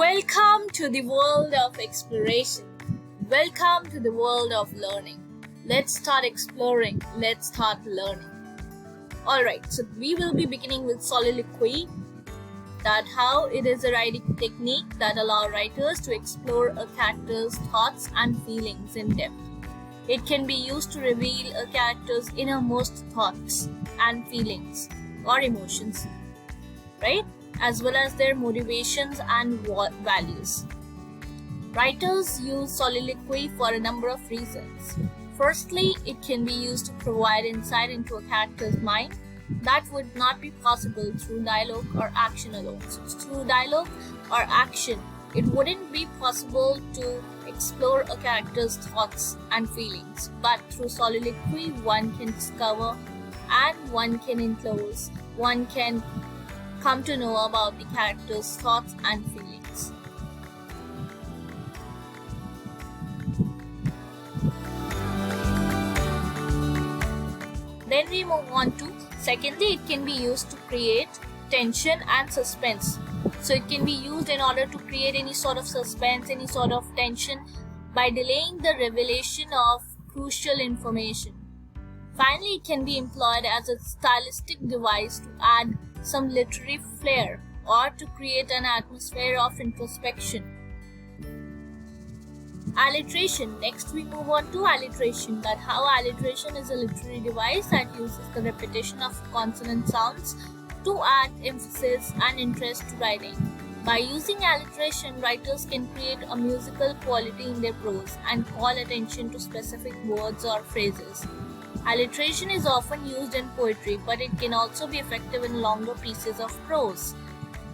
Welcome to the world of exploration. Welcome to the world of learning. Let's start exploring. Let's start learning. Alright, so we will be beginning with soliloquy. That how it is a writing technique that allows writers to explore a character's thoughts and feelings in depth. It can be used to reveal a character's innermost thoughts and feelings or emotions, right? As well as their motivations and values. Writers use soliloquy for a number of reasons. Firstly, it can be used to provide insight into a character's mind that would not be possible through dialogue or action alone. So through dialogue or action, it wouldn't be possible to explore a character's thoughts and feelings, but through soliloquy, one can discover and one can enclose, one can come to know about the character's thoughts and feelings. Then we move on to, secondly, it can be used to create tension and suspense. So it can be used in order to create any sort of suspense, any sort of tension by delaying the revelation of crucial information. Finally, it can be employed as a stylistic device to add some literary flair or to create an atmosphere of introspection. Alliteration. Next we move on to alliteration. That how alliteration is a literary device that uses the repetition of consonant sounds to add emphasis and interest to writing. By using alliteration, writers can create a musical quality in their prose and call attention to specific words or phrases. Alliteration is often used in poetry, but it can also be effective in longer pieces of prose.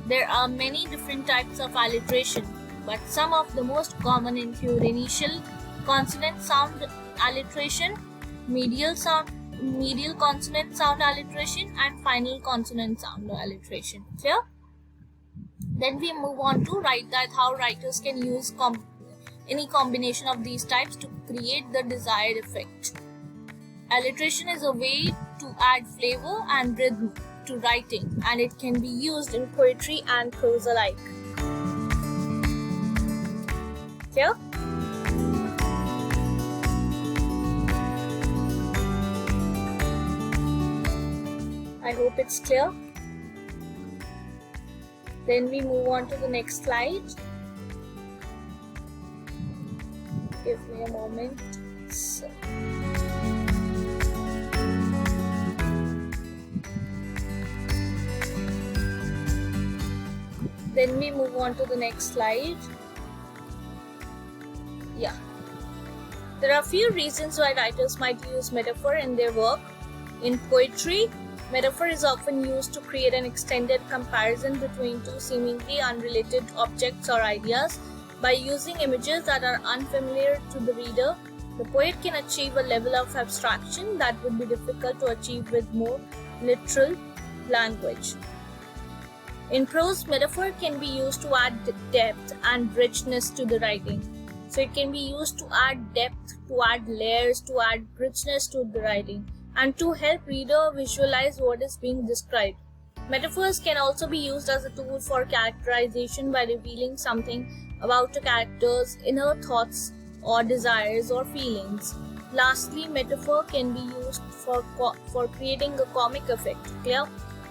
There are many different types of alliteration, but some of the most common include initial consonant sound alliteration, medial consonant sound alliteration, and final consonant sound alliteration. Clear? Then we move on to how writers can use any combination of these types to create the desired effect. Alliteration is a way to add flavor and rhythm to writing, and it can be used in poetry and prose alike. Clear? I hope it's clear. Then we move on to the next slide. Give me a moment. Then we move on to the next slide. There are a few reasons why writers might use metaphor in their work. In poetry, metaphor is often used to create an extended comparison between two seemingly unrelated objects or ideas. By using images that are unfamiliar to the reader, the poet can achieve a level of abstraction that would be difficult to achieve with more literal language. In prose, metaphor can be used to add depth and richness to the writing. So it can be used to add depth, to add layers, to add richness to the writing, and to help reader visualize what is being described. Metaphors can also be used as a tool for characterization by revealing something about a character's inner thoughts or desires or feelings. Lastly, metaphor can be used for creating a comic effect, clear?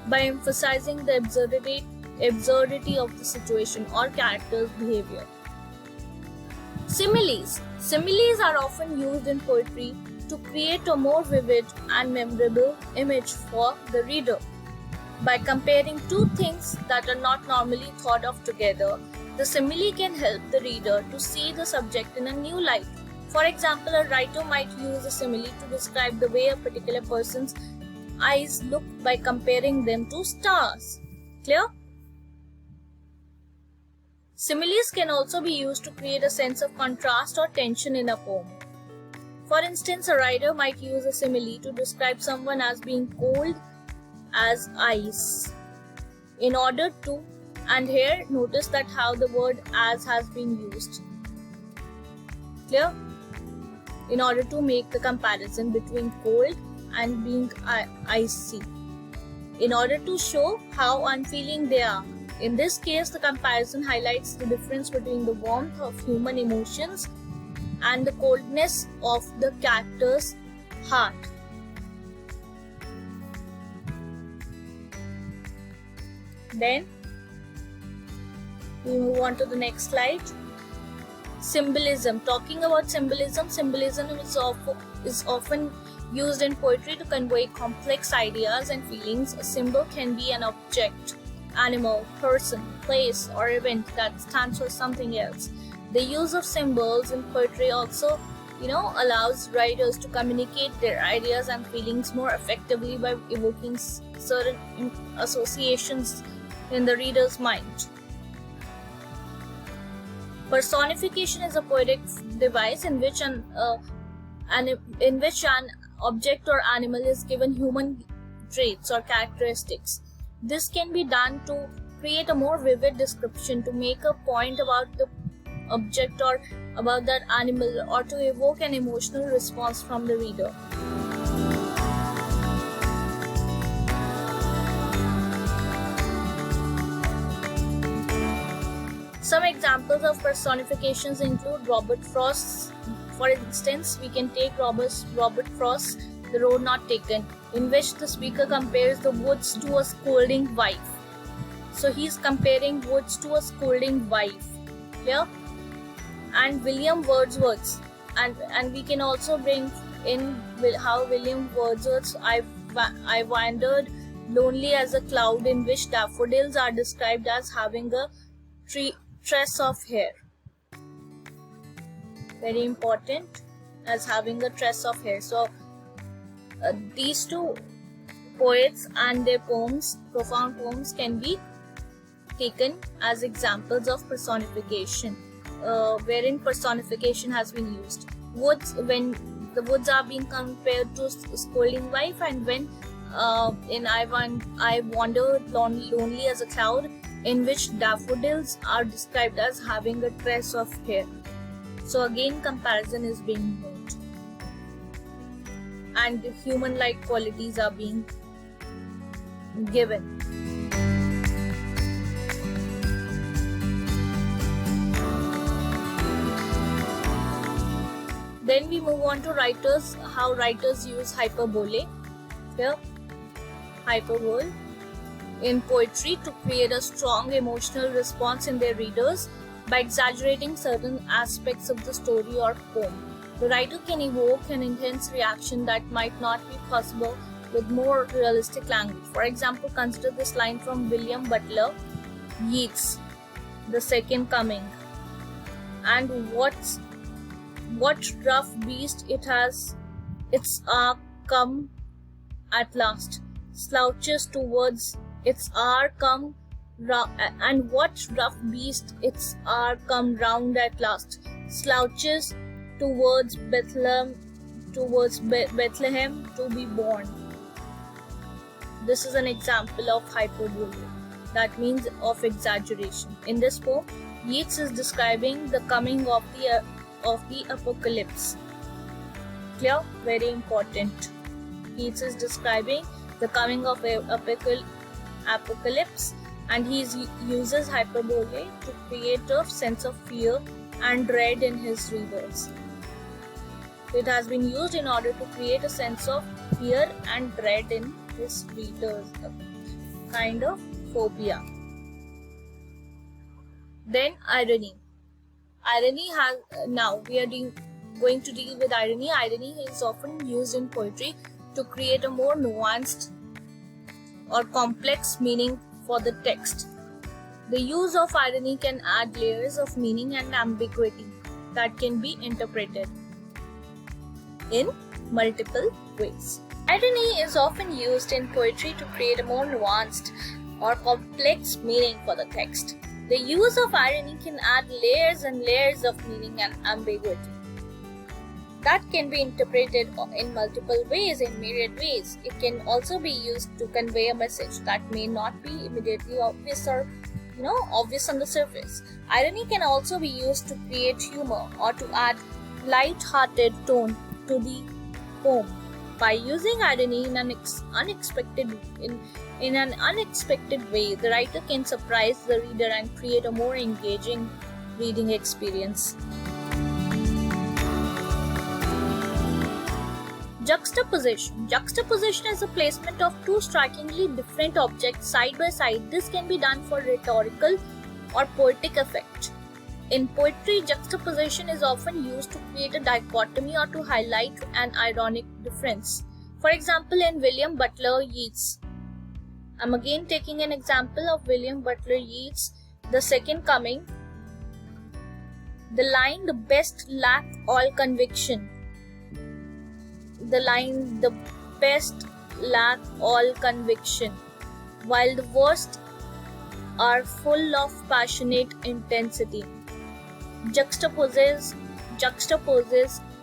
By emphasizing the absurdity of the situation or character's behavior. Similes. Similes are often used in poetry to create a more vivid and memorable image for the reader. By comparing two things that are not normally thought of together, the simile can help the reader to see the subject in a new light. For example, a writer might use a simile to describe the way a particular person's eyes look by comparing them to stars. Clear? Similes can also be used to create a sense of contrast or tension in a poem. For instance, a writer might use a simile to describe someone as being cold as ice. In order to, and here notice that how the word as has been used. Clear? In order to make the comparison between cold and being icy, in order to show how unfeeling they are. In this case, the comparison highlights the difference between the warmth of human emotions and the coldness of the character's heart. Then we move on to the next slide. Symbolism. Talking about symbolism, symbolism is often used in poetry to convey complex ideas and feelings. A symbol can be an object, animal, person, place, or event that stands for something else. The use of symbols in poetry also, allows writers to communicate their ideas and feelings more effectively by evoking certain associations in the reader's mind. Personification is a poetic device in which an object or animal is given human traits or characteristics. This can be done to create a more vivid description, to make a point about the object or about that animal, or to evoke an emotional response from the reader. Some examples of personifications include Robert Frost's. For instance, we can take Robert Frost's The Road Not Taken, in which the speaker compares the woods to a scolding wife. So he's comparing woods to a scolding wife. Clear? And William Wordsworth's, and we can also bring in how William Wordsworth's I wandered lonely as a cloud, in which daffodils are described as having a tress of hair. Very important, as having a tress of hair. So these two poets and their poems, profound poems, can be taken as examples of personification, wherein personification has been used. Woods, when the woods are being compared to a scolding wife, and when in I wandered lonely as a cloud, in which daffodils are described as having a tress of hair. So again, comparison is being made, and the human-like qualities are being given. Then we move on to writers, how writers use hyperbole. Here, hyperbole in poetry to create a strong emotional response in their readers by exaggerating certain aspects of the story or poem. The writer can evoke an intense reaction that might not be possible with more realistic language. For example, consider this line from William Butler Yeats, The Second Coming. And what rough beast it has, its hour come at last, slouches towards its hour come and what rough beast its hour come round at last, slouches towards Bethlehem to be born. This is an example of hyperbole, that means of exaggeration. In this poem, Yeats is describing the coming of the apocalypse. Clear? Very important. Yeats is describing the coming of apocalypse, and he uses hyperbole to create a sense of fear and dread in his readers. It has been used in order to create a sense of fear and dread in his readers, a kind of phobia. Then irony. Now we are going to deal with irony. Irony is often used in poetry to create a more nuanced or complex meaning for the text. The use of irony can add layers of meaning and ambiguity that can be interpreted in multiple ways. Irony is often used in poetry to create a more nuanced or complex meaning for the text. The use of irony can add layers and layers of meaning and ambiguity that can be interpreted in multiple ways, in myriad ways. It can also be used to convey a message that may not be immediately obvious or obvious on the surface. Irony can also be used to create humor or to add light-hearted tone to the poem. By using irony in an unexpected way, the writer can surprise the reader and create a more engaging reading experience. Juxtaposition. Juxtaposition is the placement of two strikingly different objects side by side. This can be done for rhetorical or poetic effect. In poetry, juxtaposition is often used to create a dichotomy or to highlight an ironic difference. For example, in William Butler Yeats. I'm again taking an example of William Butler Yeats' The Second Coming. The line, "The best lack all conviction." The line, "The best lack all conviction," while the worst are full of passionate intensity. Juxtaposes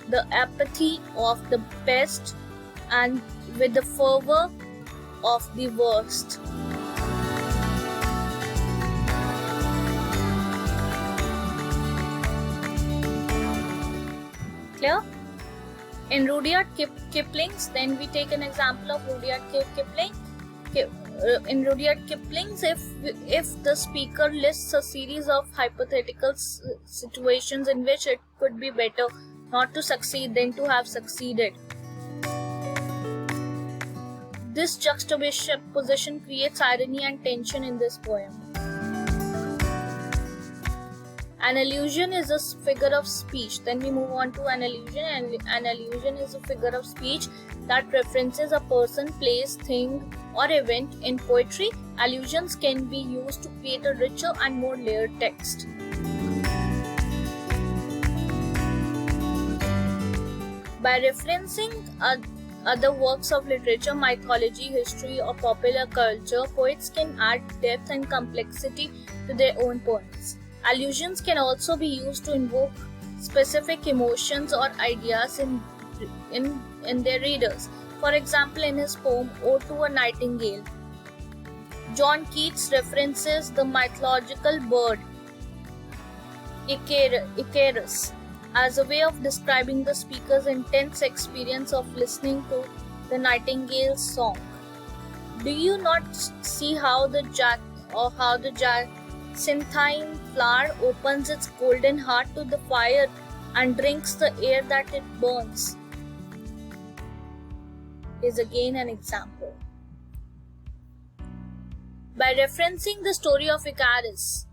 the apathy of the best and with the fervor of the worst. Clear? In Rudyard Kipling's, then we take an example of Rudyard Kipling. In Rudyard Kipling's, if the speaker lists a series of hypothetical situations in which it could be better not to succeed than to have succeeded. This juxtaposition creates irony and tension in this poem. An allusion is a figure of speech. Then we move on to an allusion. And an allusion is a figure of speech that references a person, place, thing, or event. In poetry, allusions can be used to create a richer and more layered text. By referencing other works of literature, mythology, history, or popular culture, poets can add depth and complexity to their own poems. Allusions can also be used to invoke specific emotions or ideas in their readers. For example, in his poem Ode to a Nightingale, John Keats references the mythological bird Icarus as a way of describing the speaker's intense experience of listening to the nightingale's song. Do you not see how the jacinthine flower opens its golden heart to the fire and drinks the air that it burns? Is again an example. By referencing the story of Icarus,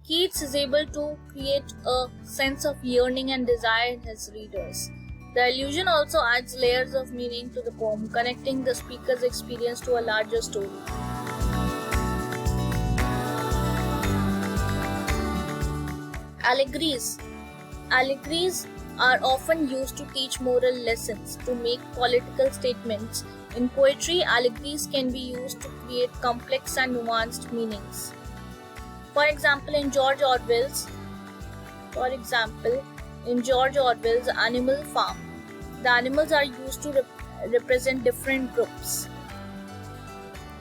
Keats is able to create a sense of yearning and desire in his readers. The allusion also adds layers of meaning to the poem, connecting the speaker's experience to a larger story. Allegories. Allegories are often used to teach moral lessons, to make political statements. In poetry, allegories can be used to create complex and nuanced meanings. For example, in George Orwell's Animal Farm, the animals are used to represent different groups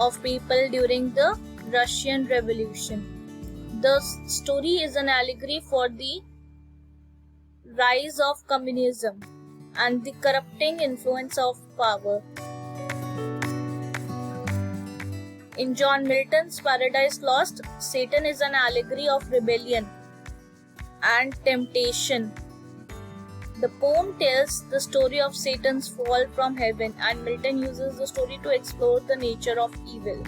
of people during the Russian Revolution. The story is an allegory for the rise of communism and the corrupting influence of power. In John Milton's Paradise Lost, Satan is an allegory of rebellion and temptation. The poem tells the story of Satan's fall from heaven, and Milton uses the story to explore the nature of evil.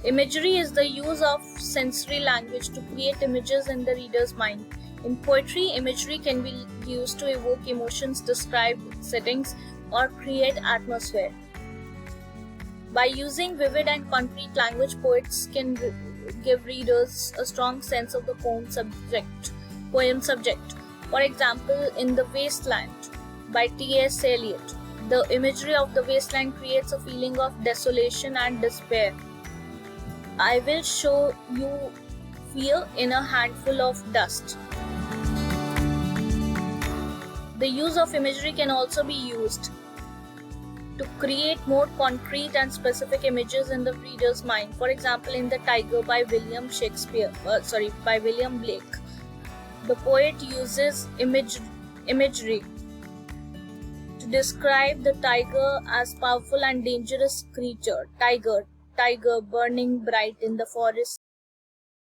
Imagery is the use of sensory language to create images in the reader's mind. In poetry, imagery can be used to evoke emotions, describe settings, or create atmosphere. By using vivid and concrete language, poets can give readers a strong sense of the poem subject. For example, in The Wasteland by T.S. Eliot, the imagery of the wasteland creates a feeling of desolation and despair. I will show you fear in a handful of dust. The use of imagery can also be used to create more concrete and specific images in the reader's mind. For example, in The Tiger by William Blake, the poet uses imagery describe the tiger as powerful and dangerous creature. Tiger, tiger burning bright in the forest